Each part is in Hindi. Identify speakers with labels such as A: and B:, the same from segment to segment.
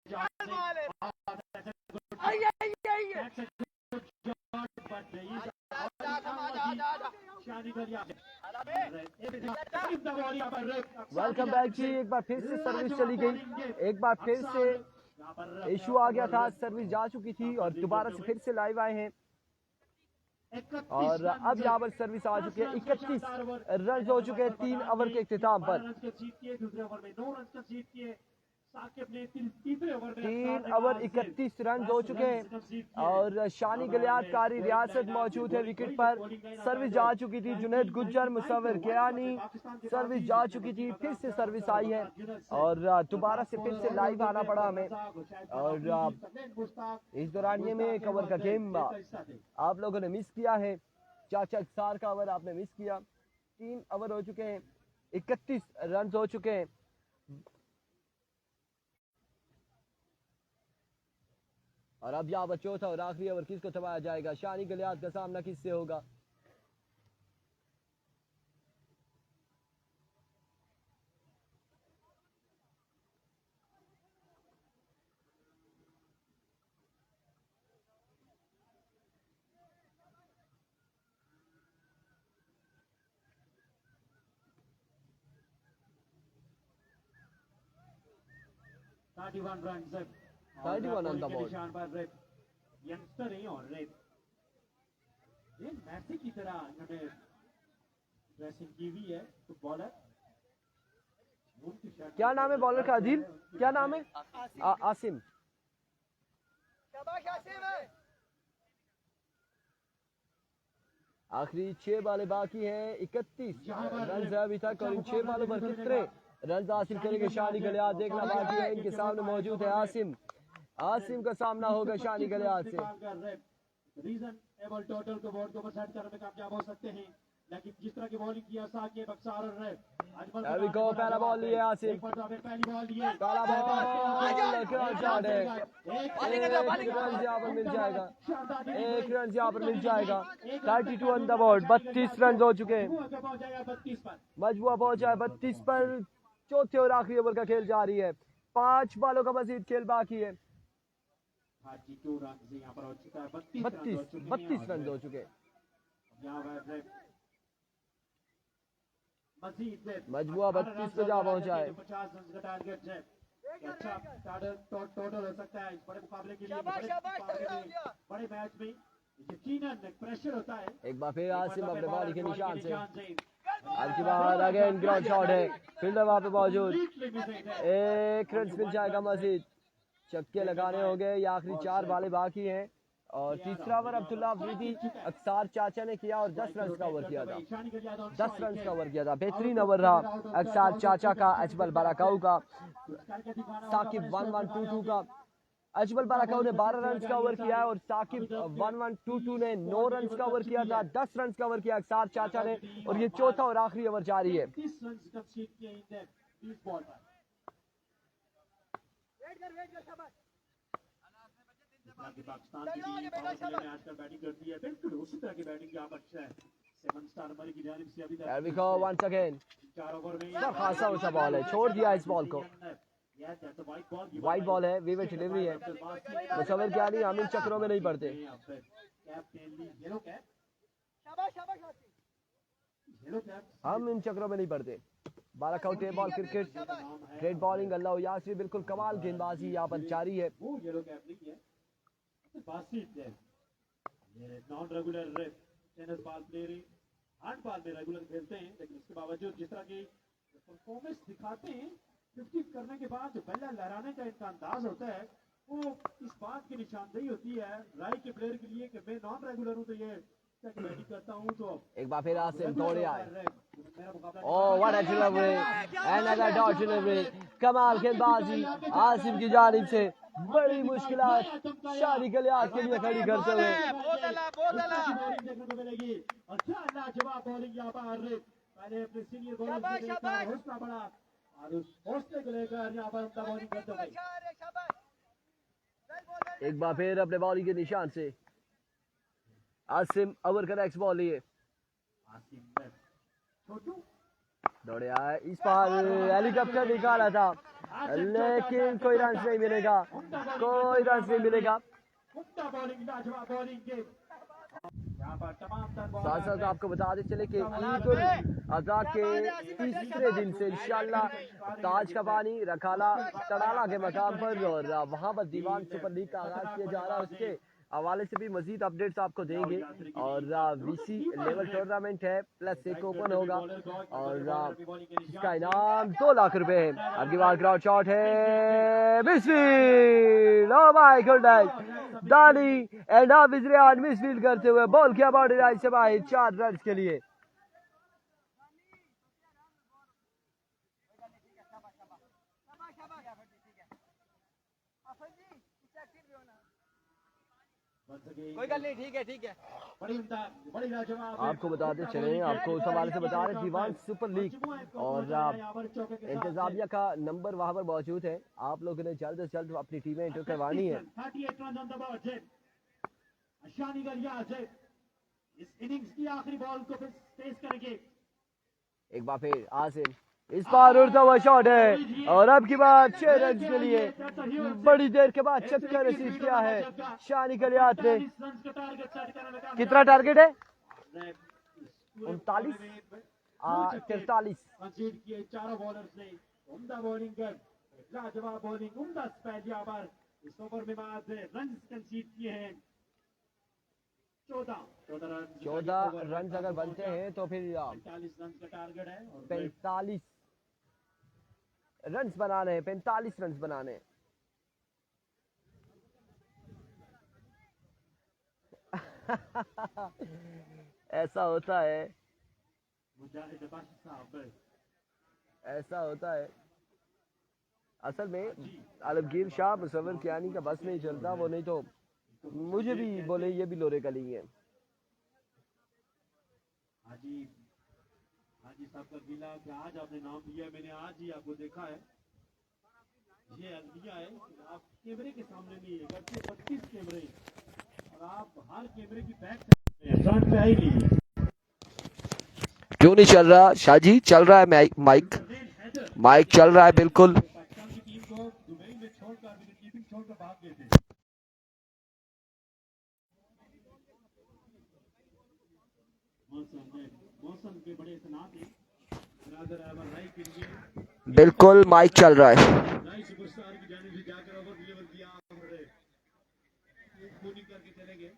A: वेलकम बैक जी। एक बार फिर से सर्विस चली गई, एक बार फिर से इशू आ गया था, सर्विस जा चुकी थी और दोबारा से फिर से लाइव आए हैं और अब यहाँ पर सर्विस आ चुकी है। 31 रन हो चुके हैं 3 ओवर के इख्तिताम पर। 3 ओवर 31 रन हो चुके हैं और शानी गलियातकारी रियासत मौजूद है विकेट पर। सर्विस जा चुकी थी, जुनैद गुज्जर, मुसव्विर कियानी, सर्विस जा चुकी थी, फिर से सर्विस आई है और दोबारा से फिर से लाइव आना पड़ा हमें। और इस दौरान ये में कवर का गेम आप लोगों ने मिस किया है। चाचा अक्सार का ओवर आपने मिस किया। 3 ओवर हो चुके हैं, 31 रन हो चुके हैं। और अब यहाँ पर चौथा और आखिरी ओवर किसको थमाया जाएगा? शानी गलियात का सामना किससे होगा? on the board.
B: यंगस्टर है और ये मैसी की तरह इन्होंने ड्रेसिंग की हुई है। तो बॉलर
A: क्या नाम है बॉलर का? अदील, क्या नाम है? आसिम। आखिरी 6 बालें बाकी हैं, 31 रन अभी तक और इन 6 बालों पर कितने रन हासिल करेंगे शानी गलियात देखना बाकी है। इनके सामने मौजूद है आसिम। आसिम का सामना होगा शानी गलियात से।
B: रीजन एबल टोटल को बोर्ड को सेट करने में कामयाब हो सकते हैं, लेकिन जिस तरह की बॉलिंग किया साकिब अक्सार और
A: अभी को पहला बॉल लिए आसिम,
B: पहली बॉल लिए
A: पहला बॉल क्या शॉट है। एक रन यहाँ पर मिल जाएगा, एक रन यहाँ पर मिल जाएगा। 32 ऑन द बोर्ड, 32 रन हो चुके हैं। मजबूआ पहुंचा है 32 पर। चौथे और आखिरी ओवर का खेल जारी है, 5 बालों का मजीद खेल बाकी है। 32 रन हो चुके। मजबूआ 32 पे जा पहुंचा है।
B: 50 रन का टारगेट है। अच्छा टोटल हो सकता है इस बड़े मुकाबले के लिए, बड़े मैच में यकीनन प्रेशर होता है।
A: एक बार फिर आसिम अपने बॉडी के निशान से की बार अगेन ग्राउंड शॉट है, फील्डर वहां पे मौजूद। एक रन मिल जाएगा मजीद, चक्के लगाने हो गए। ये आखिरी 4 बालें बाकी हैं और तीसरा ओवर अब्दुल्ला अफरीदी अक्सार चाचा ने किया और 10 रन का ओवर किया था। 10 रन का ओवर किया था, बेहतरीन ओवर रहा अक्सार चाचा का, अजमल बाराकाऊ का, साकिब 1122 का। अजमल बाराकाऊ ने 12 रन का ओवर किया है और साकिब 1122 ने 9 रन का ओवर किया था। 10 रन का ओवर किया अक्सार चाचा ने और ये चौथा और आखिरी ओवर जारी है।
B: पाकिस्तान की टीम आजकल बैटिंग करती है, बिल्कुल उसी तरह की बैटिंग यहाँ पर है। 7 स्टार नंबर की जानिब से अभी तक
A: once again
B: 4 ओवर में
A: खासा ऊंचा बॉल है, छोड़ दिया इस बॉल को। वाइड बॉल है, वीवेट डिलीवरी है। मुसव्विर कियानी हम इन चक्रों में नहीं पड़ते। हम इन चक्रों में नहीं पड़ते। Barakau tape ball cricket, great bowling Allah Yasir, बिल्कुल कमाल गेंदबाजी यहाँ पर जारी है।
B: Non regular tennis ball player hard ball में रेगुलर खेलते हैं, लेकिन उसके बावजूद जिस तरह की परफॉर्मेंस दिखाते हैं 50 करने के बाद जो बल्ला लहराने का इनका अंदाज होता है, वो इस बात की निशानदेही होती है राय के प्लेयर के लिए कि मैं नॉन रेगुलर हूँ तो ये बैटिंग करता हूँ। तो
A: एक बार फिर आसिम तोड़े आए। ओह what a delivery, another dot delivery, कमाल गेंदबाजी आसिम की जानिब से। बड़ी मुश्किलात शानी गलियात के लिए खड़ी करते हुए
B: जवाब बॉलिंग यहाँ पर पहले अपने सीनियर बॉलर हौसला बढ़ा और उस हौसले को लेकर यहाँ पर उनका बॉलिंग करते हुए
A: एक बार फिर अपने बॉलिंग के निशान से आसिम ओवर का नेक्स्ट बॉल लिए। दौड़े आए, इस बार हेलीकॉप्टर निकाला था लेकिन कोई रन नहीं मिलेगा, कोई रन नहीं मिलेगा।
B: उम्दा बॉलिंग, लाजवाब बॉलिंग के यहाँ पर तमाम तर
A: साथ साथ आपको बताते चले कि ईद उल अजहा के तीसरे दिन से इंशाल्लाह ताज का पानी रखाला तड़ाला के मकाम पर और वहां पर दीवान सुपर लीग का आगाज किया जा रहा है। उसके हवाले से भी मजीद अपडेट्स आपको देंगे और वीसी लेवल टूर्नामेंट है, प्लस एक ओपन होगा और इसका इनाम 2 लाख रुपए है। अगली बार ग्राउंड शॉट है, मिसफील्ड, ओह माय गॉड, दानी एंड हाफिज रियान मिसफील्ड करते हुए बॉल किया बाउंड्री लाइन से बाहर 4 रन के लिए।
C: कोई गल नहीं, ठीक है ठीक है।
B: बड़ी लाजवाब
A: आपको बताते चले, आपको उस हवाले से बता रहे दीवान सुपर लीग और इंतजामिया का नंबर वहां पर मौजूद है। आप लोगों ने जल्द से जल्द अपनी टीमें एंटर करवानी है।
B: 38 रन ऑन द बोर्ड। अशानी गलिया इस इनिंग्स की आखिरी बॉल को फेस करेंगे।
A: एक बार फिर आसिम, इस बार उड़ता हुआ शॉट है और अब की बात 6 रन के लिए बड़ी देर के बाद छक्का रिसीव किया है शानी कलियात ने। कितना टारगेट है? 39 43
B: कंसीड किए चारों बॉलर्स ने। उम्दा बॉलिंग कर, लाजवाब बॉलिंग, उम्दा स्पेल यहाँ पर इस ओवर में बाद रन कंसीड किए हैं
A: 14 रन अगर बनते हैं तो फिर
B: 45 रन का टारगेट है और
A: 45 रन बनाने हैं, 45 रन बनाने हैं। ऐसा होता है, ऐसा होता है। असल में आलमगीर शाह मुसव्विर कियानी का बस नहीं चलता, वो नहीं तो मुझे भी बोले ये भी लोरे कली है।
B: हाजी साहब का गिला कि आज आपने नाम लिया, मैंने आज ही आपको देखा है। ये अलविया है, आप कैमरे के सामने नहीं है, घर से 32 कैमरे और आप हर कैमरे की बैक फ्रंट पे आई नहीं।
A: क्यों नहीं चल रहा शाह जी? चल रहा है माइक, माइक चल रहा है बिल्कुल।
B: पाकिस्तान की टीम को दुबई में छोड़कर विकेट छोड़कर भाग गए थे। मौसम के बड़े तनाव थे।
A: बिल्कुल माइक चल रहा है।
B: सुपरस्टार की जानिब से जाकर ओवर डिलीवर किया और बॉलिंग करके चले गए।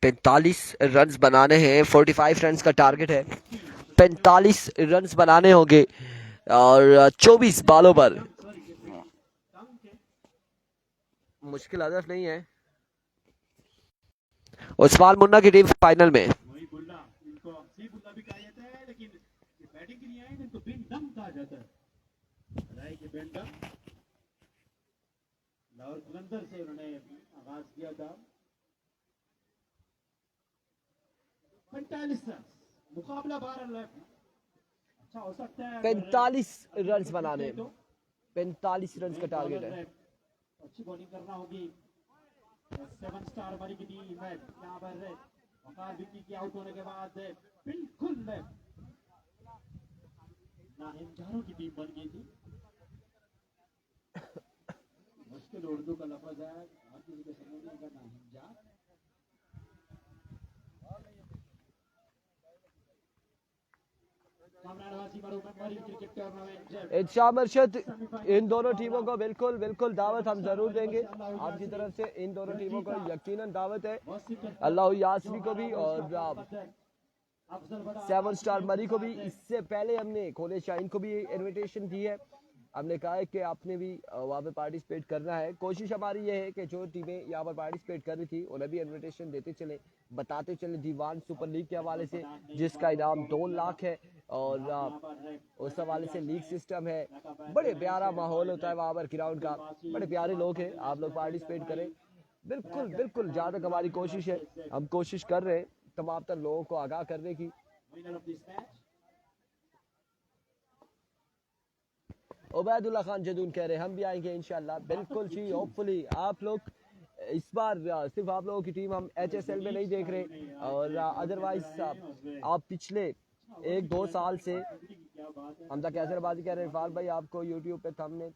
A: 45 रन बनाने हैं, 45 रन का टारगेट है। 45 रन बनाने होंगे और 24 बालों पर। मुश्किल हदफ नहीं है। उस्मान मुन्ना की टीम फाइनल में।
B: वही बुल्ला, इनको सी बुल्ला भी कहा जाता है, लेकिन बैटिंग के लिए आए इनको बिन दम कहा जाता है। राय के बिन दम लाहौर कलंदर से उन्होंने आगाज किया था। 45 रन, मुकाबला 12 रन। अच्छा हो सकता है
A: 45 रन बनाने, 45 रन का टारगेट है।
B: अच्छी बॉलिंग करना होगी 7 स्टार वाली की टीम है। यहाँ पर वकार विकी के आउट होने के बाद बिल्कुल नाहिमजारों की टीम बन गई थी। मुश्किल उर्दू का लफ्ज है, हर किसी को समझ नहीं आता। नाहिमजार
A: इत्शाम अरशद, इन दोनों टीमों को बिल्कुल बिल्कुल दावत हम जरूर देंगे आपकी तरफ से। इन दोनों टीमों को यकीनन दावत है। अल्लाह यासमी को भी और 7 स्टार मरी को भी। इससे पहले हमने खोले शाहीन को भी इनविटेशन दी है। हमने कहा है कि आपने भी वहाँ पे पार्टिसिपेट करना है। कोशिश हमारी ये है कि जो टीमें यहाँ पर पार्टिसिपेट कर रही थी उन्हें भी इनविटेशन देते चले, बताते चले दीवान सुपर लीग के हवाले से, जिसका इनाम 2 लाख है और उस हवाले से लीग सिस्टम है। बड़े प्यारा माहौल होता है वहाँ पर ग्राउंड का, बड़े प्यारे लोग हैं। आप लोग पार्टिसिपेट करें बिल्कुल बिल्कुल। जहाँ तक हमारी कोशिश है, हम कोशिश कर रहे हैं तमाम तर लोगों को आगाह करने की। उबैदुल्ला खान जदून कह रहे हैं हम भी आएंगे इंशाल्लाह, बिल्कुल जी। होपफुली आप लोग इस बार सिर्फ आप लोगों की टीम हम HSL में नहीं देख रहे और अदरवाइज आप पिछले 1-2 साल से हमजा कैसर बाजी कह रहे इरफान भाई आपको यूट्यूब पे हमने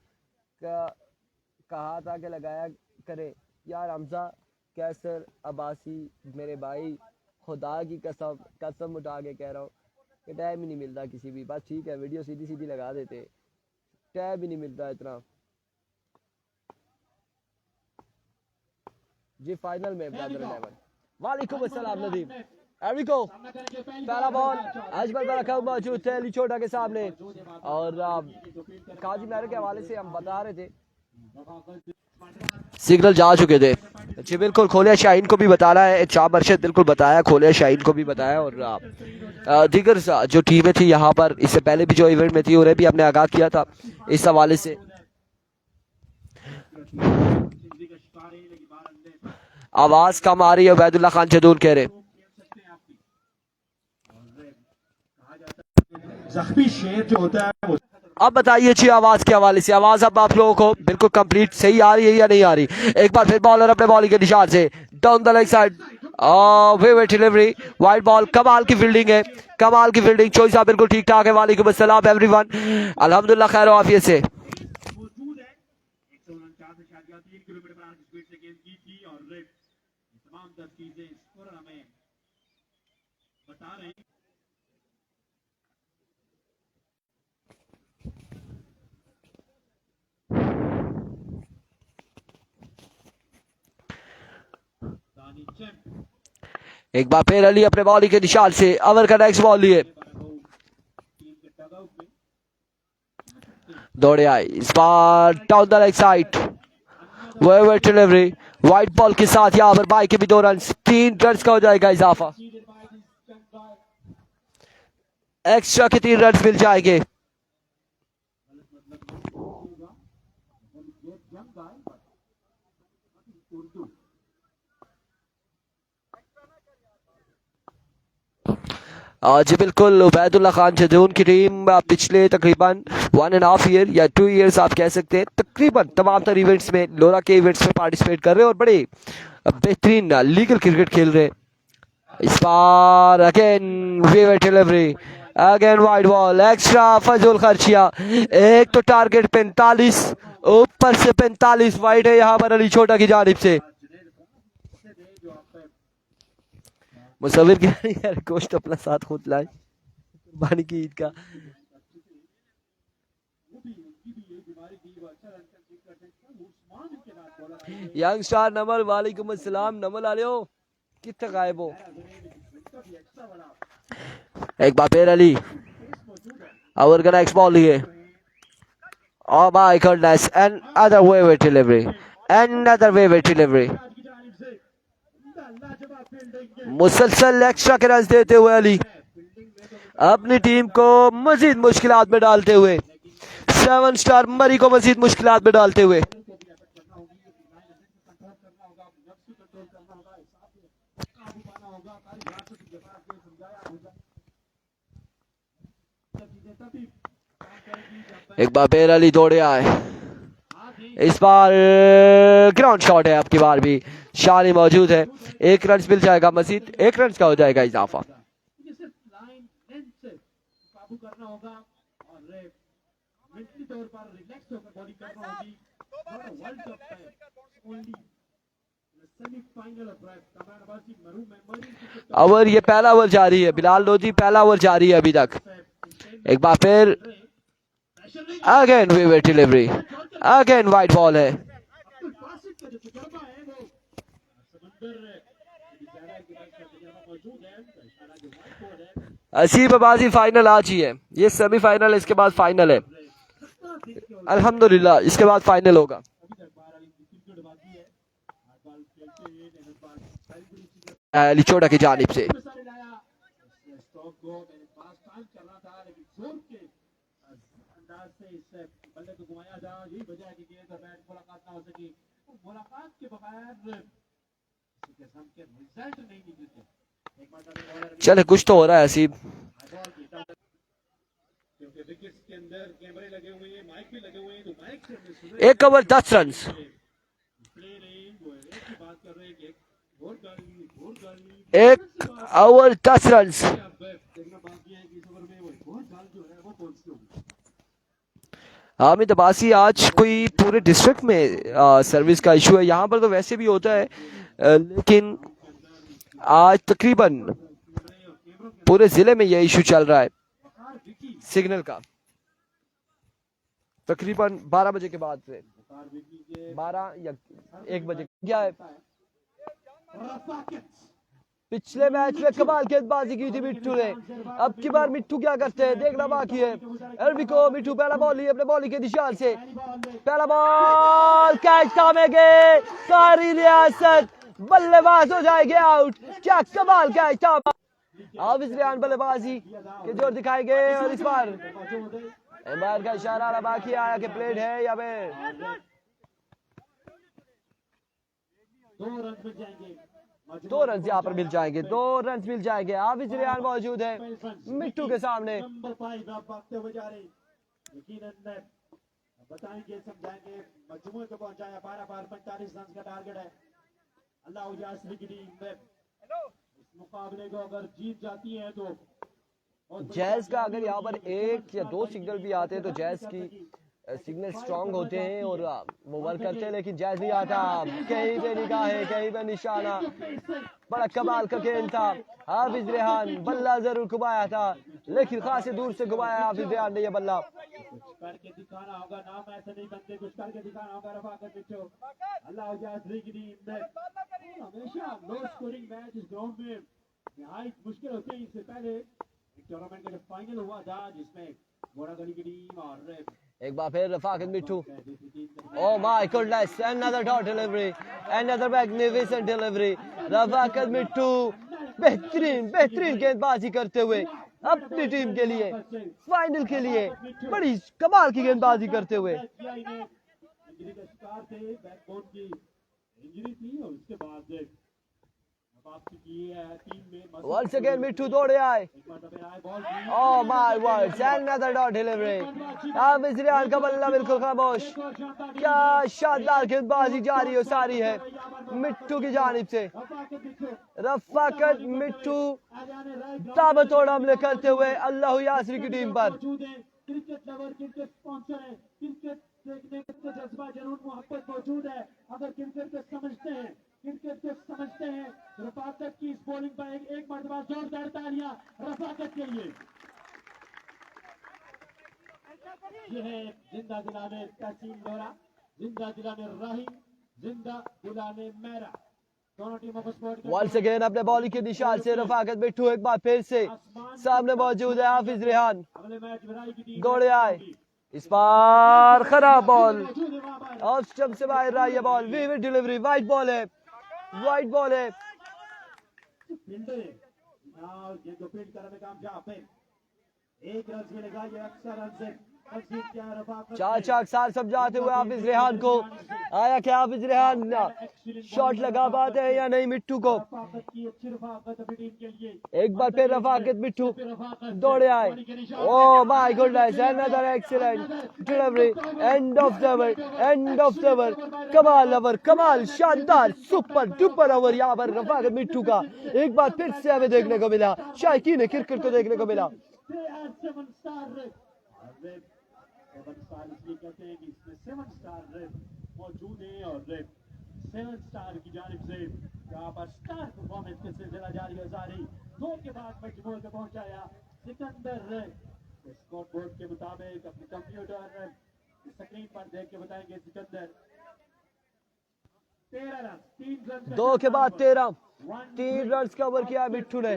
A: कहा था कि लगाया करे यार। हमजा कैसर अब्बासी मेरे भाई, खुदा की कसम उठा के कह रहा हूँ कि टाइम ही नहीं मिलता किसी भी। बस ठीक है, वीडियो सीधी सीधी लगा देते, टाइम ही नहीं मिलता इतना जी। फाइनल में ब्रदर 11। वालेकुम अस्सलाम नदीम एरिको, पहला बॉल अजमल बरकत मौजूद थे अली छोटा के सामने। और काजी मैर के हवाले से हम बता रहे थे, सिग्नल जा चुके थे जी। बिल्कुल खोलिया शाहीन को भी बताना है, शाह मर्शद बिल्कुल बताया, खोलिया शाहीन को भी बताया। और दीगर जो टीमें थी यहाँ पर इससे पहले भी जो इवेंट में थी उन्हें भी हमने आगाह किया था इस हवाले से। आवाज कम आ रही है, वैदुल्ला खान जदून कह रहे।
B: जख्मी शेर जो होता है वो
A: अब बताइए जी आवाज के हवाले से, आवाज अब आप लोगों को बिल्कुल कंप्लीट सही आ रही है या नहीं आ रही? एक बार फिर बॉलर अपने बॉलिंग के निशान से down the leg side, way delivery, wide ball, कमाल की फील्डिंग है, कमाल की फील्डिंग। चॉइस आप बिल्कुल ठीक ठाक है। वालेकुम अस्सलाम एवरीवन, अल्हम्दुलिल्लाह खैर आफियत से।
B: मौजूद है 149.3 किलोमीटर पर आवर की स्पीड से गेंद की थी और तमाम चीजें स्कोर हमें बता रहे हैं।
A: एक बार फिर अली अपने बॉलिंग के निशान से ओवर का नेक्स्ट बॉल लिए दौड़े आए। इस बार down the leg side, waver delivery, white ball के साथ यहाँ पर बाई के भी 2 रन, 3 रन का हो जाएगा इजाफा। एक्स्ट्रा के 3 रन मिल जाएंगे। जी बिल्कुल, उबैदुल्ला खान जदून की टीम पिछले तकरीबन 1.5 ईयर या 2 ईयर्स आप कह सकते हैं तकरीबन तमाम तर इवेंट्स में, लोरा के इवेंट्स में पार्टिसिपेट कर रहे हैं और बड़े बेहतरीन लीगल क्रिकेट खेल रहे हैं। इस बार again waver delivery, again wide ball, extra फजूल खर्चिया। एक तो टारगेट 45, ऊपर से 45 वाइड है यहाँ पर अली छोटा की जानिब से। मुसविर की गोश्त अपना साथ खुद लाए कुर्बानी की ईद का। यंग स्टार नमल, वालेकुम अस्सलाम नमल, आ रहे हो कितने गायब हो? एक बार फिर अली ओवर का नेक्स्ट बॉल लिए। Oh my goodness, another wave delivery, another wave delivery। मुसलसल एक्स्ट्रा के रन देते हुए अली अपनी टीम को मजीद मुश्किलात में डालते हुए, 7 स्टार मरी को मजीद मुश्किलात में डालते हुए। एक बार फिर अली दौड़े आए। इस बार ग्राउंड शॉट है, आपकी बार भी शानी मौजूद है। 1 रन मिल जाएगा मजीद, 1 रन का हो जाएगा इजाफा। ओवर ये पहला ओवर जारी है, बिलाल लोधी पहला ओवर जारी है अभी तक। एक बार फिर again waver delivery, again wide ball है। असीबाबाजी फाइनल आज ही है, ये सेमीफाइनल इसके बाद फाइनल है अल्हम्दुलिल्लाह, इसके बाद फाइनल होगा। लिचोड़ा की जानिब से चले कुछ तो हो रहा है असीब। एक ओवर 10 रन। एक ओवर 10 रन।
B: देखना बाकी है कि इस ओवर में वो बहुत जाल जो है वो कौन सी होगी।
A: हामिद अब्बासी, आज कोई पूरे डिस्ट्रिक्ट में सर्विस का इशू है। यहाँ पर तो वैसे भी होता है, लेकिन आज तकरीबन पूरे जिले में यह इशू चल रहा है सिग्नल का। तकरीबन 12 बजे के बाद से 12 या 1 बजे क्या है। पिछले मैच में कमाल गेंदबाजी की थी मिट्टू ने, अब की बार मिट्टू क्या करते हैं देखना बाकी है। एल्विको मिट्टू पहला बॉल लिए अपने बॉलिंग के निशान से, पहला बॉल कैच थामेंगे, कारी रियासत बल्लेबाज हो जाएंगे आउट। क्या कमाल कैच था। हाफिज रियान बल्लेबाजी के जोर दिखाएंगे और इस बार इमरान का इशारा बाकी आया कि प्लेट है या फिर 2 रन यहाँ पर मिल जाएंगे, 2 रन मिल जाएंगे। हाफिज रियान मौजूद है मिट्टू के सामने।
B: बताएंगे समझाएंगे मजमूए को पहुंचाया 12 बार 45 रन का टारगेट है। अल्लाह यासरी की टीम इस मुकाबले को अगर जीत जाती है तो
A: जैज का अगर यहाँ पर 1 या 2 सिग्नल भी आते हैं तो जैज की सिग्नल स्ट्रांग होते हैं और वो वर्क करते हैं, लेकिन जैज नहीं आता। कहीं पे निगाह है, कहीं पे निशाना, बड़ा कमाल का गेंद था। हाफिज रेहान बल्ला जरूर घुमाया था, लेकिन खासी दूर से घुमाया हाफिज रेहान ने ये बल्ला।
B: करके दिखाना होगा, नाम ऐसे नहीं बनते, कुछ करके दिखाना होगा। रफाकत बिट्टू अल्लाह यासरी की टीम हमेशा लो स्कोरिंग मैच इस ग्राउंड में निहायत मुश्किल होती है। इससे पहले टूर्नामेंट का फाइनल हुआ था जिसमें बोरागली की टीम और
A: एक बार फिर Rafaqat Mittu, oh my goodness, another dot delivery, another magnificent delivery. Rafaqat Mittu बेहतरीन गेंदबाजी करते हुए अपनी टीम के लिए फाइनल के लिए बड़ी कमाल की गेंदबाजी करते हुए।
B: इंजरी का शिकार थे, बैकबोन की इंजरी थी और उसके बाद वापसी की है टीम में।
A: Once again मिट्टू दौड़े आए, oh my word, another dot delivery। हाफिज रियान का बल्ला बिल्कुल खामोश। क्या शानदार गेंदबाजी जारी हो सारी है मिट्टू की जानिब से। रफाकत मिट्टू ताबड़तोड़ हमले करते हुए अल्लाह यासरी की टीम पर।
B: क्रिकेट लवर, क्रिकेट स्पॉन्सर है, क्रिकेट देखने का जज्बा जरूर मोहब्बत मौजूद है। अगर क्रिकेट को समझते हैं, क्रिकेट को समझते हैं, रफाकत की इस बॉलिंग पर एक मरतबा जोरदार तालियां रफाकत के लिए। ये है जिंदा दिलाने तहसील दोहरा, जिंदा दिलाने राही, जिंदा दिलाने मेरा, दोनों टीमों को सपोर्ट।
A: Once again अपने बॉलिंग के निशान से रफाकत मिट्टू एक बार फिर से सामने मौजूद है। हाफिज रेहान दौड़े आए, इस बार खराब बॉल, ऑफ स्टंप से बाहर रहा ये ball. Vivid delivery, white ball है, वाइट बॉल है।
B: फील्डर ये जो फील्ड करने में कामयाब है, 1 रन मिलेगा ये अक्सर रन से।
A: चाक सार समझाते हुए हाफिज रेहान को, आया क्या हाफिज रेहान शॉट लगा पाते हैं या नहीं मिट्टू को। एक बार फिर रफाकत मिट्टू दौड़े आए, ओह my goodness, another excellent delivery, end of the over, end of the over. कमाल ओवर, कमाल शानदार सुपर डुपर ओवर यहाँ पर रफाकत मिट्टू का एक बार फिर से हमें देखने को मिला, शायकीन क्रिकेट को देखने को मिला।
B: इसलिए कहते हैं कि इसमें 7 स्टार मौजूद है और 7 स्टार की जानिब से यहाँ पर स्टार परफॉर्मेंस के सिलसिला जारी है। जारी 2 के बाद मजमूर को पहुंचाया सिकंदर। स्कोर बोर्ड के मुताबिक अपने कंप्यूटर स्क्रीन पर देख के बताएंगे सिकंदर 13 रन, 3 रन
A: 2 के बाद 13, 3 रन कवर किया मिट्टू ने।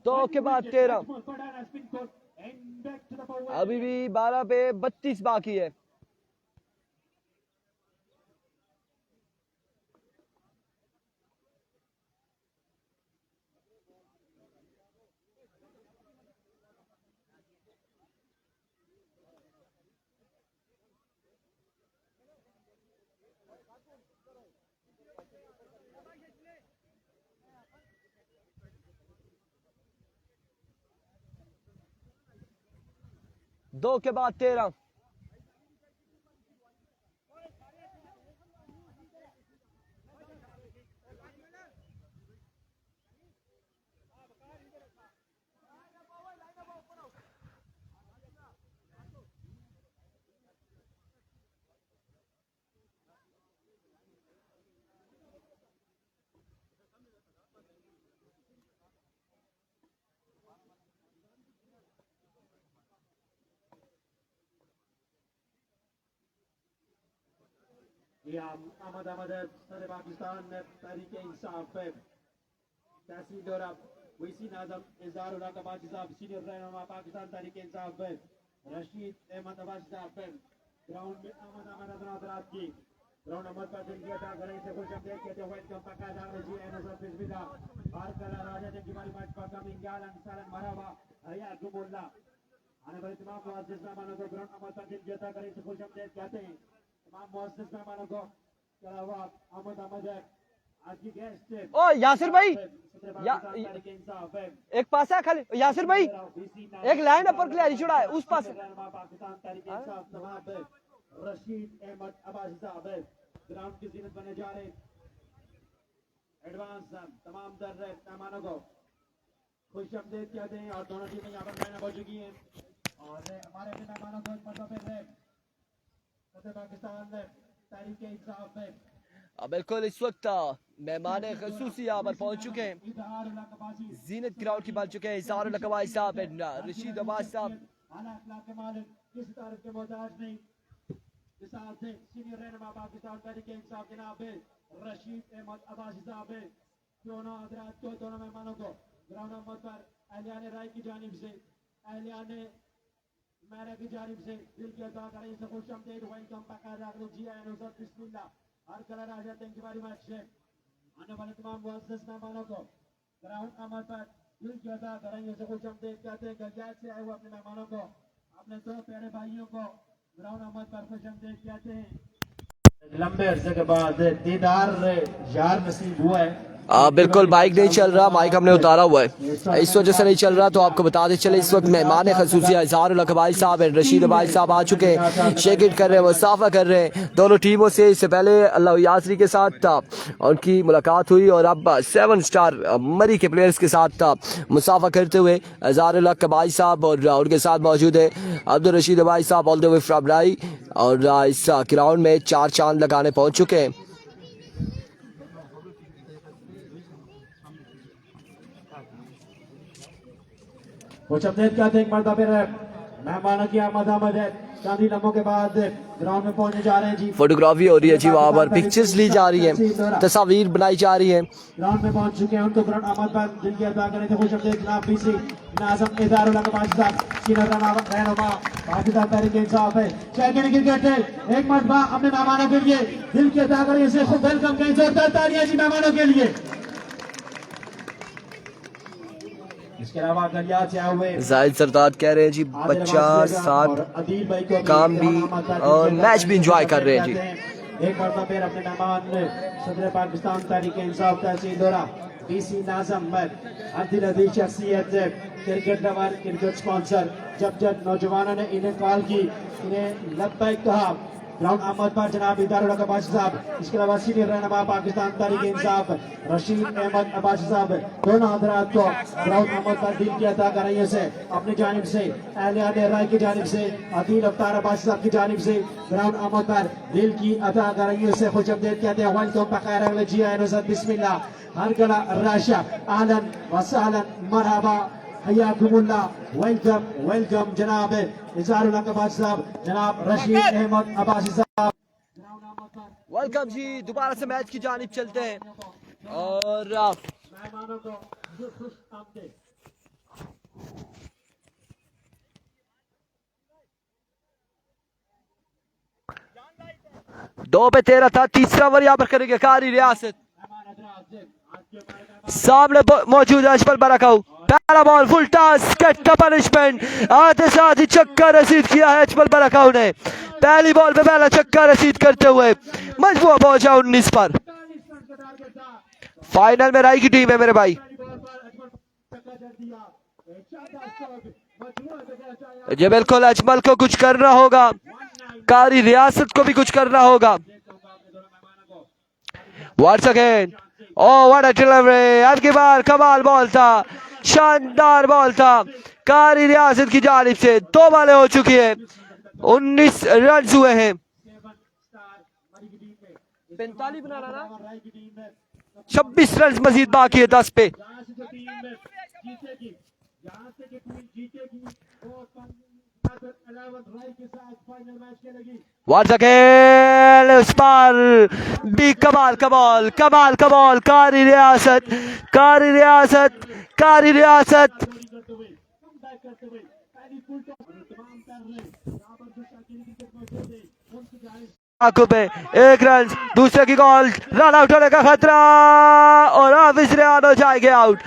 A: 2 के बाद 13, अभी भी 12 पे 32 बाकी है। दो के बाद 13,
B: Ahmad Sare Pakistan Tariq Insaf Tahsil Dora Waisi Nazam Izhar Ullah Kabaji Sahab Senior Rahnuma Pakistan Tariq Insaf Rashid Ahmad Abbas Sahab ground में Ahmad हजरात की ग्राउंड नंबर पर दिल किया था गले से खुश हम देख के व्हाइट कम पक्का दाग जी एनसर बिस्मिल्लाह बार कला राजा ने की बारी मैच पक्का मिंगाल अंसालन मरहबा हया गुमुल्ला आने वाले तमाम मुअज्जिज मेहमानों को ग्राउंड नंबर पर दिल किया था गले से खुश हम देख कहते हैं तमाम मुअज्जिज मेहमानों को चला हुआ अहमद है आज की गेस्ट
A: ओ यासिर भाई एक पास है खाली यासिर भाई एक लाइन अपर क्लियर छुड़ा है उस पास
B: पाकिस्तान तारीख इंसाफ नवाब रशीद अहमद अब्बासी साहब ग्राउंड की जीनत बने जा रहे एडवांस तमाम दर मेहमानों को खुश आमदीद कहते हैं और दोनों टीमें यहाँ पर मैच हो चुकी हैं और हमारे अपने मेहमानों को पाकिस्तान तारीख इंसाफ
A: बिल्कुल इस वक्त मेहमान खसूसी यहाँ पर पहुंच चुके हैं जीनत ग्राउंड की बन चुके हैं इज़हार लकवाई साहब रशीद अब्बास साहब
B: किसी तरह के मोहताज नहीं सीनियर रहनुमा पाकिस्तान तहरीक इंसाफ जनाब रशीद अहमद अब्बासी साहब दोनों हजरात को दोनों मेहमानों को ग्राउंड नंबर पर अहलियान राय की जानिब से अहलियान मेरा की जानिब से दिल की अदा करें से खुश आमदीद वेलकम पकारा जी अनुसर बिस्मिल्लाह हर कलर आ जाते हैं हमारी मैच से आने वाले तमाम मुअज्जिज मेहमानों को ग्राउंड नंबर पर दिल की अदा करेंगे से खुश आमदीद कहते हैं गलियात से आए हुए अपने मेहमानों को अपने दो प्यारे भाइयों को ग्राउंड नंबर पर खुश आमदीद कहते हैं लंबे अरसे के बाद दीदार यार नसीब हुआ है
A: बिल्कुल माइक नहीं चल रहा माइक हमने उतारा हुआ है इस वजह से नहीं चल रहा तो आपको बताते चले इस वक्त मेहमान खसूसिया इज़हार लकवाई साहब हैं रशीद अब्बासी साहब आ चुके हैं शेक इट कर रहे हैं मुसाफा कर रहे हैं दोनों टीमों से इससे पहले अल्लाह यासरी के साथ उनकी मुलाकात हुई और अब 7 स्टार मरी के प्लेयर्स के साथ मुसाफा करते हुए इज़हार लकवाई साहब और उनके साथ मौजूद है अब्दुल रशीद अब्बासी साहब ऑल द वे फ्रॉम राई और इस ग्राउंड में 4 चांद लगाने पहुंच चुके हैं
B: कुछ अपडेट कहते हैं एक मरतबा फिर मेहमानों की आमद है चांदी लम्हों के बाद ग्राउंड में पहुंचने जा रहे हैं जी
A: फोटोग्राफी हो रही है जी वहाँ पर पिक्चर्स ली जा रही है तस्वीर बनाई जा रही है
B: ग्राउंड में पहुंच चुके हैं उनको ग्राउंड आमद पर दिल की अदा करें थे खुश अपडेट जनाब बीसी नाज़म इज़हार लकवाई साहब सीनियर रहनुमा पाकिस्तान तहरीक इंसाफ है चैंपियन क्रिकेट एक मरतबा अपने मेहमानों के लिए दिल की अदा करें इसे खूब वेलकम करें जोरदार तालियां जी मेहमानों के लिए इसके अलावा गलियात से आए हुए
A: जाहिद सरदार कह रहे हैं जी बच्चा साथ काम भी और मैच भी एंजॉय कर रहे हैं जी
B: एक बार फिर अपने मेहमान सदर पाकिस्तान तहरीक इंसाफ तहसील दौरा डीसी नाज़म अब्दुल अजीज शख्सियत क्रिकेट लवर क्रिकेट स्पॉन्सर जब नौजवानों ने इन्हें कॉल की इन्हें लब्बैक कहा ग्राउंड आमद पर जनाब इज़हार अब्बासी साहब इसके अलावा सीनियर रहनुमा पाकिस्तान तहरीक इंसाफ रशीद अहमद अब्बासी साहब दोनों हजरात को ग्राउंड आमद पर दिल की अता कराइए से अपनी जानिब से अहलियान राय की जानिब से अदील अफ्तार अब्बासी साहब की जानिब से ग्राउंड आमद पर दिल की अता कराइए से खुश आमदीद कहते हैं वेलकम बखैर जी अनुसर बिस्मिल्लाह हर कला राशा आहलन व सहलन मरहबा हयाकुमुल्लाह वेलकम वेलकम जनाब इज़हार अब्बासी साहब जनाब रशीद अहमद अब्बासी साहब
A: वेलकम जी दोबारा से मैच की जानिब चलते हैं और
B: मेहमानों को खुश आमदीद
A: 2 पे 13 था तीसरा ओवर यहाँ पर करेंगे कारी रियासत सामने मौजूद है अजमल बरकाऊ पहला ball full toss get the punishment आते साथ ही छक्का रसीद किया है अजमल बरकाऊ ने पहली बॉल पे पहला छक्का रसीद करते हुए मजबूर पहुंचा 19 पर फाइनल में राय की टीम है मेरे भाई ये बिल्कुल अजमल को कुछ करना होगा कारी रियासत को भी कुछ करना होगा once again oh what a delivery अब की बार कमाल बॉल था शानदार बॉल था कारी रियासत की जानिब से 2 बॉलें हो चुकी है 19 रन हुए हैं 45 बना रहा 26 रन मजीद बाकी है 10 पे Once again उस पर भी कमाल कमाल कमाल कमाल कारी रियासत कारी रियासत कारी रियासत आंखों पे एक रन दूसरे की कॉल रन आउट होने का खतरा और हाफिज रियान हो जाएंगे आउट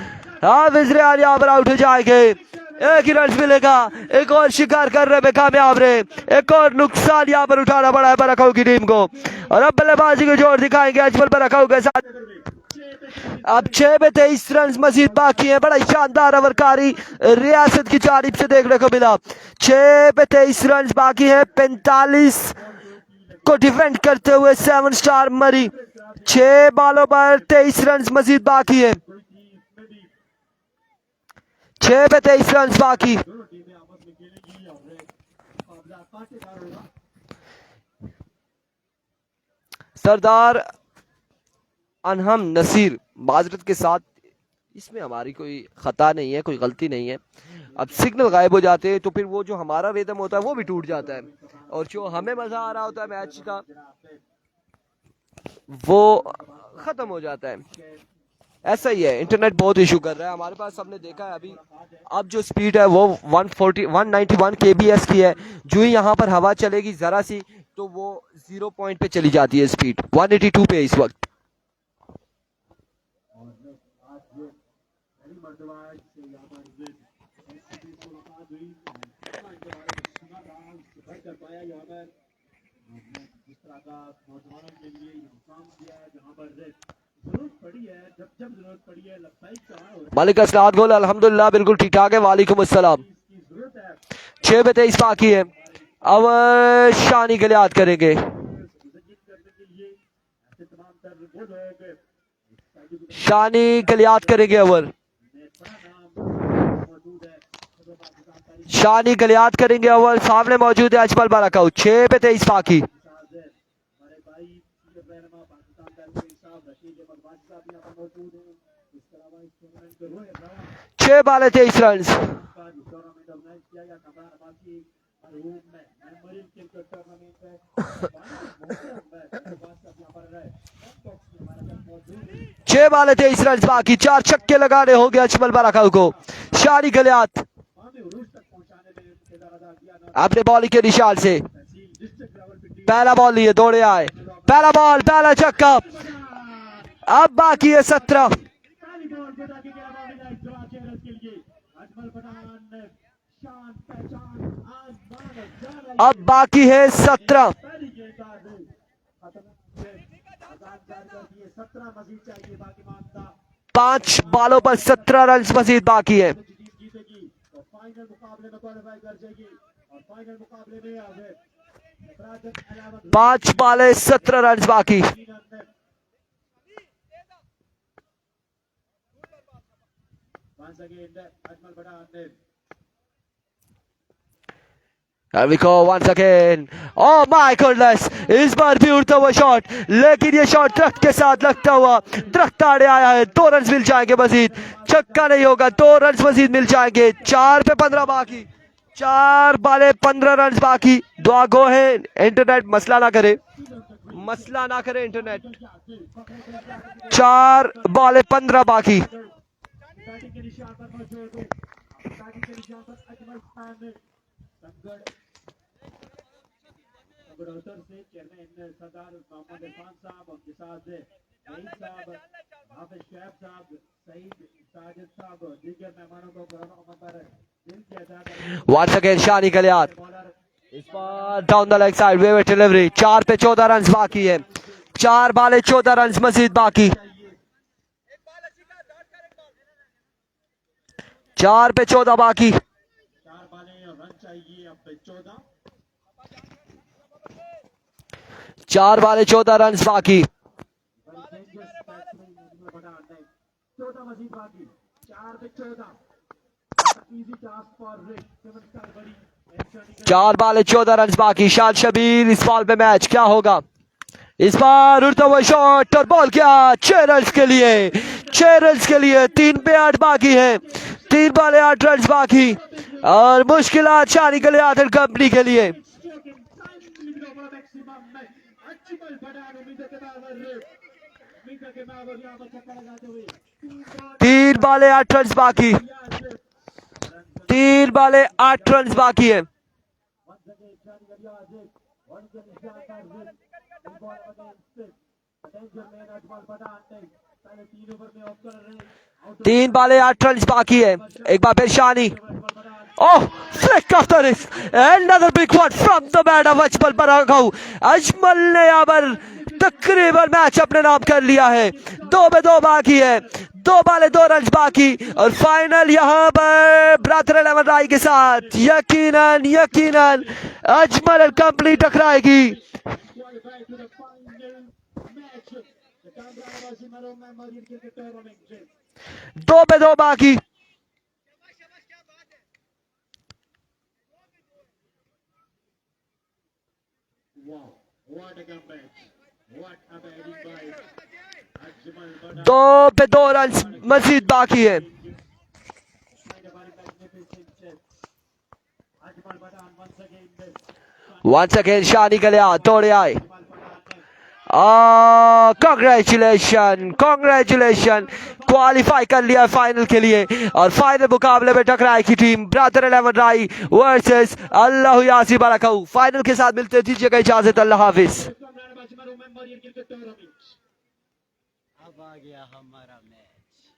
A: हाफिज रियान यहाँ पर आउट हो जाएंगे एक ही रन मिलेगा एक और शिकार करने में कामयाब रहे एक और नुकसान यहाँ पर उठाना पड़ा है बरकाऊ की टीम को और अब बल्लेबाजी को जोर दिखाएंगे अजमल बरकाऊ के साथ अब 6 पे 23 रन मजीद बाकी है बड़ा शानदार ओवरकारी रियासत की जानिब से देखने को मिला 6 पे 23 रन बाकी है 45 को डिफेंड करते हुए 7 स्टार मरी 6 बॉलों पर 23 रन मजीद बाकी है 6 पे 23 रन बाकी सरदार अनहम नसीर माजरत के साथ इसमें हमारी कोई खता नहीं है कोई गलती नहीं है अब सिग्नल गायब हो जाते हैं तो फिर वो जो हमारा रिदम होता है वो भी टूट जाता है और जो हमें मजा आ रहा होता है मैच का वो खत्म हो जाता है ऐसा ही है इंटरनेट बहुत इशू कर रहा है हमारे पास सबने देखा है अभी अब जो स्पीड है वो 191 kbs की है जो ही यहाँ पर हवा चलेगी जरा सी तो वो 0 पॉइंट पे चली जाती है स्पीड 182 पे इस वक्त मालिक असलाद गोल अल्हम्दुलिल्लाह बिल्कुल ठीक ठाक है वालेकुम अस्सलाम 6 पे 23 बाकी है अब शानी के लिए याद करेंगे शानी के लिए याद करेंगे ओवर शानी के लिए याद करेंगे ओवर सामने मौजूद है अजमल बरकाऊ 6 पे 23 बाकी 6 बाले 23 रन छह बाले 23 रन बाकी 4 छक्के लगाने होंगे अजमल बरकाऊ को शानी गलियात अपने बॉलिंग के निशान से पहला बॉल लिए दौड़े आए पहला बॉल पहला छक्का अब बाकी है 17 अब बाकी है 17 5 बॉलों पर 17 रन मजीद बाकी है 5 बॉले 17 रन बाकी Here we go once again. Oh my goodness! इस बार भी उड़ता हुआ शॉट लेकिन ये शॉट दरख्त के साथ लगता हुआ दरख्त आड़े आया है 2 रन मिल जाएंगे मजीद छक्का नहीं होगा 2 रन मजीद मिल जाएंगे 4 पे 15 बाकी 4 बाले 15 रन बाकी दुआ गो है इंटरनेट मसला ना करे इंटरनेट 4 बाले 15 बाकी से चेयरमैन सरदार मोहम्मद इरफान साहब उनके साथ रईस साहब हाफिज शैब साहब सईद साजिद साहब दीगर मेहमानों को कोरोना पर दिल की अदा once again शानी गलियात इस बार down the leg side wave delivery 4 पे 14 रन बाकी है 4 बाले 14 रन मजीद बाकी 4 पे 14 बाकी 4 बाले रन चाहिए अब पे 14 4 बाले 14 रन बाकी 4 बाले 14 रन बाकी शाद शबीर इस बॉल पे मैच क्या होगा इस बार उड़ता हुआ शॉट और बॉल क्या 6 रन के लिए 3 पे 8 बाकी है 3 बॉलें 8 रन बाकी और मुश्किलात शानी के लिए आदर कंपनी के लिए। तीन बॉलें 8 रन बाकी, 3 बॉलें 8 रन बाकी है। तीन बॉलें 8 रन बाकी है। एक बार फिर शानी, oh flick after this, another big one from the bat of Ajmal बरागौ। Ajmal ने यहाँ पर तकरीबन मैच अपने नाम कर लिया है। 2 पे 2 बाकी है, 2 बॉलें 2 रन बाकी और फाइनल यहाँ पर ब्राथर 11 राय के साथ यकीनन यकीनन अजमल और कंपनी टकराएगी। 2 पे 2 बाकी। दो पे 2 रन मजीद बाकी है। वंस अगेन शानी के लिए तोड़े आए। कांग्रेचुलेशन कांग्रेचुलेशन, क्वालिफाई कर लिया फाइनल के लिए और फाइनल मुकाबले में टकराई की टीम ब्रादर 11 राय वर्सेस अल्लाह यासी बरकाऊ। फाइनल के साथ मिलते दीजिएगा इजाजत, अल्लाह हाफिज।
C: अब आ गया हमारा मैच।